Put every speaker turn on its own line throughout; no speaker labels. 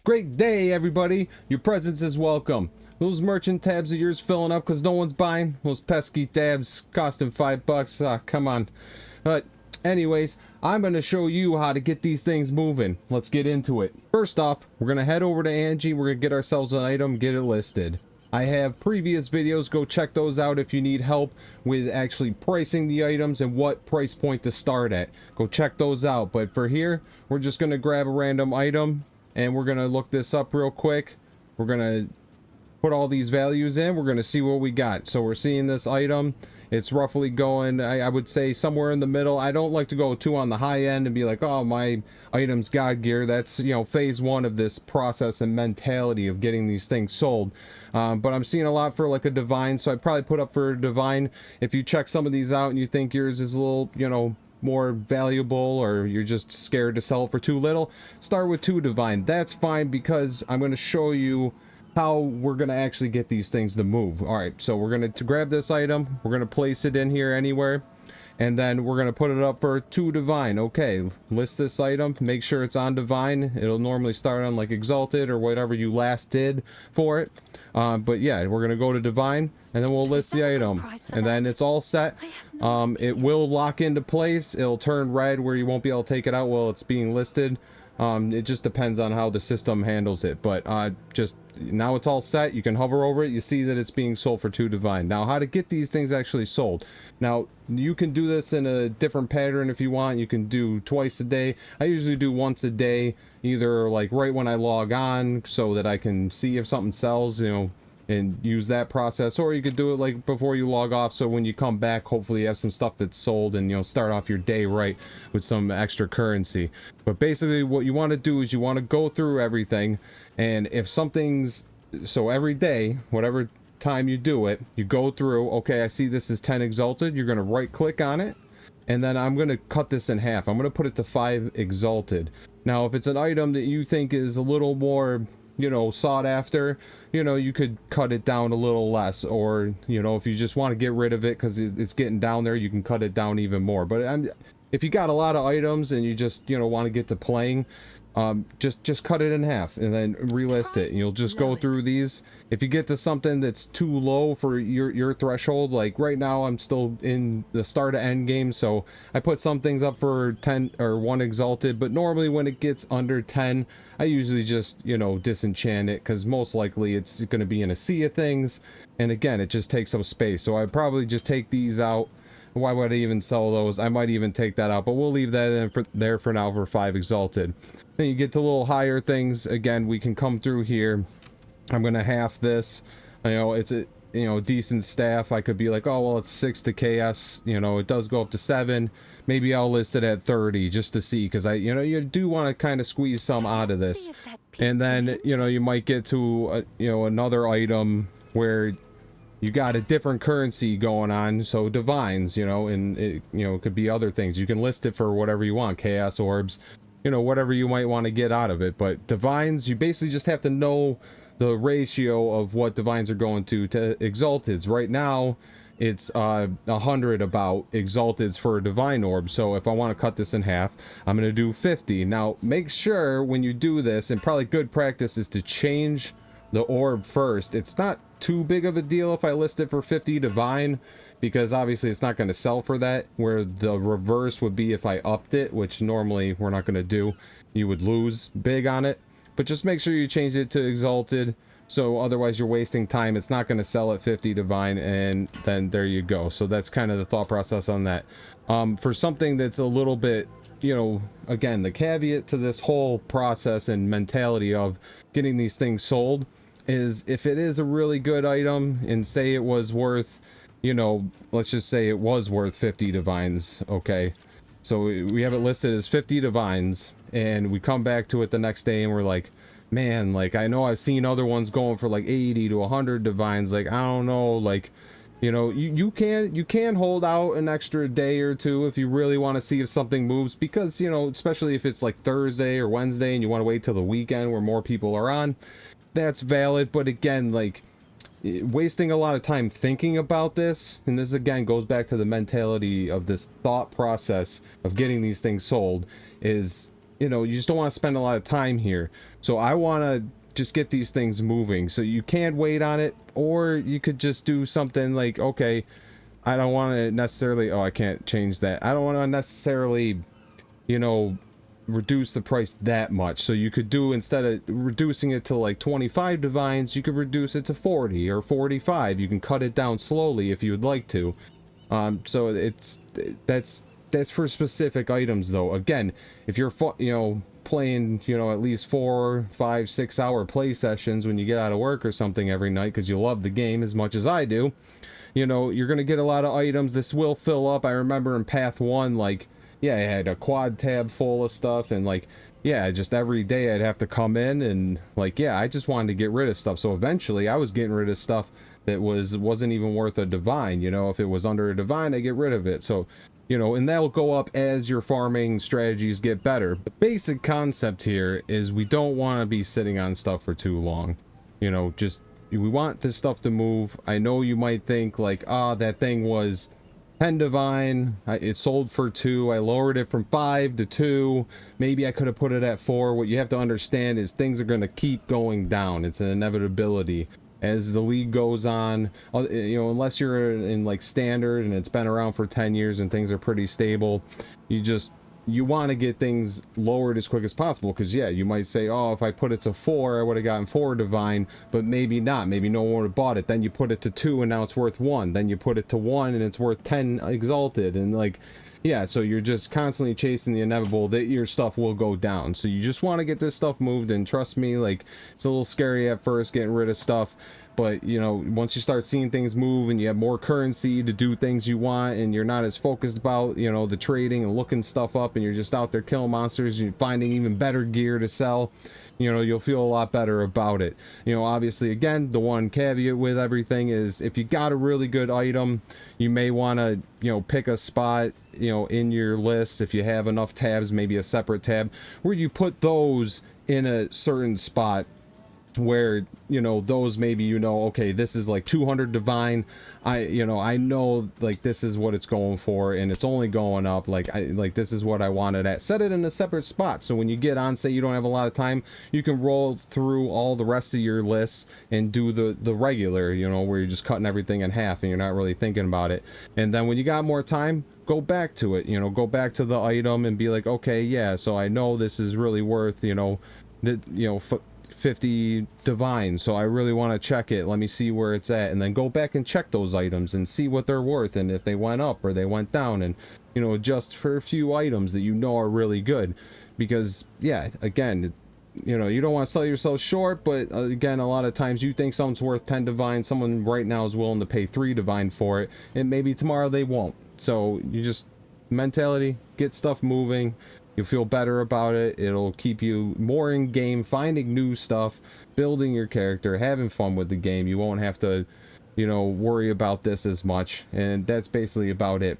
Great day, everybody. Your presence is welcome. Those merchant tabs of yours filling up because no one's buying. Those pesky tabs costing $5. Ah, come on. But anyways, I'm going to show you how to get these things moving. Let's get into it. First off, we're going to head over to Angie. We're going to get ourselves an item, get it listed. I have previous videos. Go check those out if you need help with actually pricing the items and what price point to start at. Go check those out. But for here, we're just going to grab a random item and we're going to look this up real quick. We're going to put all these values in. We're going to see what we got. So we're seeing this item. It's roughly going, I would say, somewhere in the middle. I don't like to go too on the high end and be like, oh, my item's God gear. That's, you know, phase one of this process and mentality of getting these things sold. But I'm seeing a lot for like a divine, so I'd probably put up for a divine. If you check some of these out and you think yours is a little, you know, more valuable, or you're just scared to sell it for too little, start with 2 divine. That's fine, because I'm going to show you how we're going to actually get these things to move. All right, so we're going to grab this item, we're going to place it in here anywhere, and then we're going to put it up for 2 divine. Okay, list this item, make sure it's on divine. It'll normally start on like exalted or whatever you last did for it, but yeah, we're going to go to divine and then we'll list the item, and then it's all set. It will lock into place. It'll turn red where you won't be able to take it out while it's being listed. It just depends on how the system handles it, but just now it's all set. You can hover over it, you see that it's being sold for 2 divine. Now, how to get these things actually sold. Now, you can do this in a different pattern if you want. You can do twice a day. I usually do once a day, either like right when I log on so that I can see if something sells, you know, and use that process, or you could do it like before you log off, so when you come back, hopefully you have some stuff that's sold and, you know, start off your day right with some extra currency. But basically what you want to do is you want to go through everything, and if something's, so every day, whatever time you do it, you go through, okay, I see this is 10 exalted, you're going to right click on it, and then I'm going to cut this in half. I'm going to put it to 5 exalted. Now, if it's an item that you think is a little more, you know, sought after, you know, you could cut it down a little less, or, you know, if you just want to get rid of it because it's getting down there, you can cut it down even more. But if you got a lot of items and you just, you know, want to get to playing, just cut it in half and then relist it, and you'll just go through these. If you get to something that's too low for your threshold, like right now I'm still in the start of end game, so I put some things up for 10 or 1 exalted, but normally when it gets under 10, I usually just, you know, disenchant it, because most likely it's going to be in a sea of things, and again, it just takes up space. So I'd probably just take these out. Why would I even sell those? I might even take that out, but we'll leave that in there for now for 5 exalted. Then you get to little higher things. Again, we can come through here. I'm going to half this. You know, it's a, you know, decent staff. I could be like, oh, well, it's 6 to KS. You know, it does go up to 7. Maybe I'll list it at 30 just to see, because I, you know, you do want to kind of squeeze some out of this. And then, you know, you might get to, you know, another item where you got a different currency going on, so divines, you know, and it, you know, it could be other things. You can list it for whatever you want, chaos orbs, you know, whatever you might want to get out of it. But divines, you basically just have to know the ratio of what divines are going to exalteds. Right now it's 100 about exalteds for a divine orb, so if I want to cut this in half, I'm going to do 50. Now make sure when you do this, and probably good practice is to change the orb first. It's not too big of a deal if I list it for 50 divine, because obviously it's not going to sell for that, where the reverse would be if I upped it, which normally we're not going to do. You would lose big on it. But just make sure you change it to exalted, so otherwise you're wasting time. It's not going to sell at 50 divine, and then there you go. So that's kind of the thought process on that. For something that's a little bit, you know, again, the caveat to this whole process and mentality of getting these things sold is, if it is a really good item, and say it was worth, you know, let's just say it was worth 50 divines, okay, so we have it listed as 50 divines, and we come back to it the next day and we're like, man, like, I know I've seen other ones going for like 80 to 100 divines, like, I don't know, like, you know, you can hold out an extra day or two if you really want to see if something moves, because, you know, especially if it's like Thursday or Wednesday and you want to wait till the weekend where more people are on, that's valid. But again, like, wasting a lot of time thinking about this, and this again goes back to the mentality of this thought process of getting these things sold, is you know, you just don't want to spend a lot of time here. So I want to just get these things moving. So you can't wait on it, or you could just do something like, okay, I don't want to necessarily, oh, I can't change that. I don't want to necessarily, you know, reduce the price that much. So you could do, instead of reducing it to like 25 divines, you could reduce it to 40 or 45. You can cut it down slowly if you would like to. So that's for specific items though. Again, if you're you know, playing, you know, at least 4, 5, 6 hour play sessions when you get out of work or something every night because you love the game as much as I do, you know, you're gonna get a lot of items. This will fill up. I remember in Path 1, like, yeah, I had a quad tab full of stuff, and like, yeah, just every day I'd have to come in and like, yeah, I just wanted to get rid of stuff. So eventually I was getting rid of stuff that wasn't even worth a divine. You know, if it was under a divine, I get rid of it. So, you know, and that'll go up as your farming strategies get better. The basic concept here is we don't want to be sitting on stuff for too long. You know, just, we want this stuff to move. I know you might think like, ah, that thing was 10 divine, it sold for 2, I lowered it from 5 to 2, maybe I could have put it at 4. What you have to understand is things are going to keep going down. It's an inevitability as the league goes on. You know, unless you're in like standard and it's been around for 10 years and things are pretty stable, you want to get things lowered as quick as possible, because yeah, you might say, oh, if I put it to 4, I would have gotten 4 divine, but maybe not. Maybe no one would have bought it. Then you put it to 2 and now it's worth 1. Then you put it to 1 and it's worth 10 exalted, and like, yeah, so you're just constantly chasing the inevitable that your stuff will go down. So you just want to get this stuff moved, and trust me, like, it's a little scary at first getting rid of stuff, but you know, once you start seeing things move and you have more currency to do things you want, and you're not as focused about, you know, the trading and looking stuff up, and you're just out there killing monsters, and you're finding even better gear to sell, you know, you'll feel a lot better about it. You know, obviously, again, the one caveat with everything is if you got a really good item, you may want to, you know, pick a spot, you know, in your list, if you have enough tabs, maybe a separate tab where you put those in a certain spot where, you know, those maybe, you know, okay, this is like 200 divine, you know, I know like this is what it's going for and it's only going up, like this is what I wanted at. Set it in a separate spot, so when you get on, say you don't have a lot of time, you can roll through all the rest of your lists and do the regular, you know, where you're just cutting everything in half and you're not really thinking about it. And then when you got more time, go back to it, you know, go back to the item and be like, okay, yeah, so I know this is really worth, you know, that, you know, 50 divine, so I really want to check it, let me see where it's at, and then go back and check those items and see what they're worth, and if they went up or they went down, and, you know, adjust for a few items that you know are really good. Because yeah, again, you know, you don't want to sell yourself short, but again, a lot of times you think something's worth 10 divine, someone right now is willing to pay 3 divine for it, and maybe tomorrow they won't. So you just, mentality, get stuff moving. You'll feel better about it. It'll keep you more in game, finding new stuff, building your character, having fun with the game. You won't have to, you know, worry about this as much. And that's basically about it.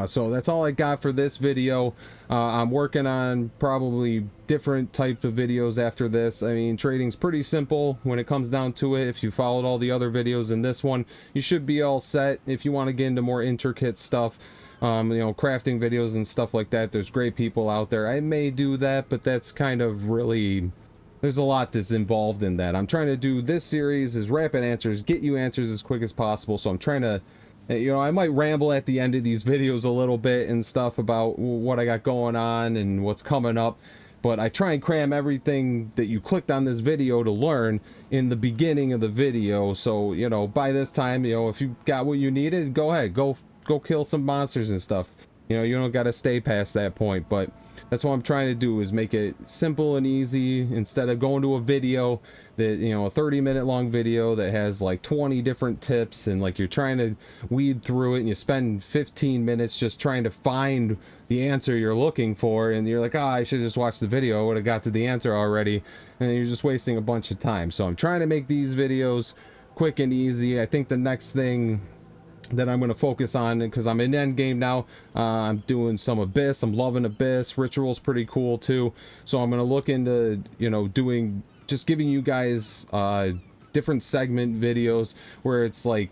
So that's all I got for this video. I'm working on probably different types of videos after this. I mean, trading's pretty simple when it comes down to it. If you followed all the other videos in this one, you should be all set. If you want to get into more intricate stuff, you know, crafting videos and stuff like that, there's great people out there. I may do that, but that's kind of really, there's a lot that's involved in that. I'm trying to do this series is rapid answers, get you answers as quick as possible. So I'm trying to, you know, I might ramble at the end of these videos a little bit and stuff about what I got going on and what's coming up, but I try and cram everything that you clicked on this video to learn in the beginning of the video. So, you know, by this time, you know, if you got what you needed, go ahead, go kill some monsters and stuff. You know, you don't got to stay past that point, but that's what I'm trying to do, is make it simple and easy, instead of going to a video that, you know, a 30-minute long video that has like 20 different tips, and like you're trying to weed through it and you spend 15 minutes just trying to find the answer you're looking for, and you're like, oh, I should just watch the video, I would have got to the answer already, and you're just wasting a bunch of time. So I'm trying to make these videos quick and easy. I think the next thing that I'm going to focus on, because I'm in end game now, I'm doing some Abyss. I'm loving Abyss. Ritual's pretty cool too, so I'm going to look into, you know, doing, just giving you guys different segment videos where it's like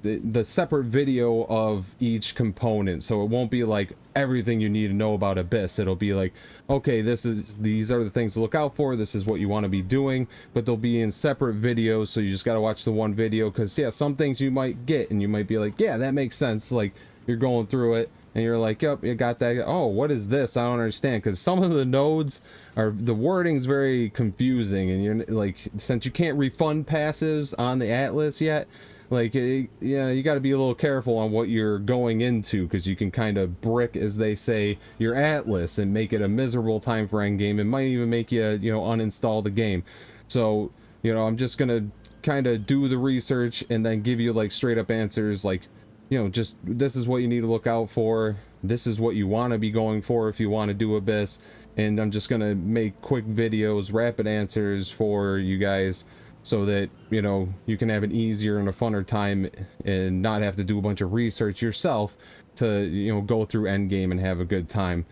the separate video of each component, so it won't be like everything you need to know about Abyss. It'll be like, okay, these are the things to look out for, this is what you want to be doing, but they'll be in separate videos, so you just got to watch the one video, because yeah, some things you might get and you might be like, yeah, that makes sense, like you're going through it and you're like, yep, you got that. Oh, what is this? I don't understand, because some of the nodes are, the wording's very confusing, and you're like, since you can't refund passives on the Atlas yet, like, yeah, you got to be a little careful on what you're going into, because you can kind of brick, as they say, your Atlas and make it a miserable time for endgame. It might even make you, you know, uninstall the game. So, you know, I'm just gonna kind of do the research and then give you like straight up answers, like, you know, just this is what you need to look out for, this is what you want to be going for if you want to do Abyss, and I'm just gonna make quick videos, rapid answers for you guys, so that, you know, you can have an easier and a funner time and not have to do a bunch of research yourself to, you know, go through endgame and have a good time.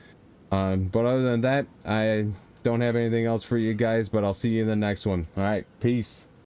But other than that, I don't have anything else for you guys, but I'll see you in the next one. All right, peace.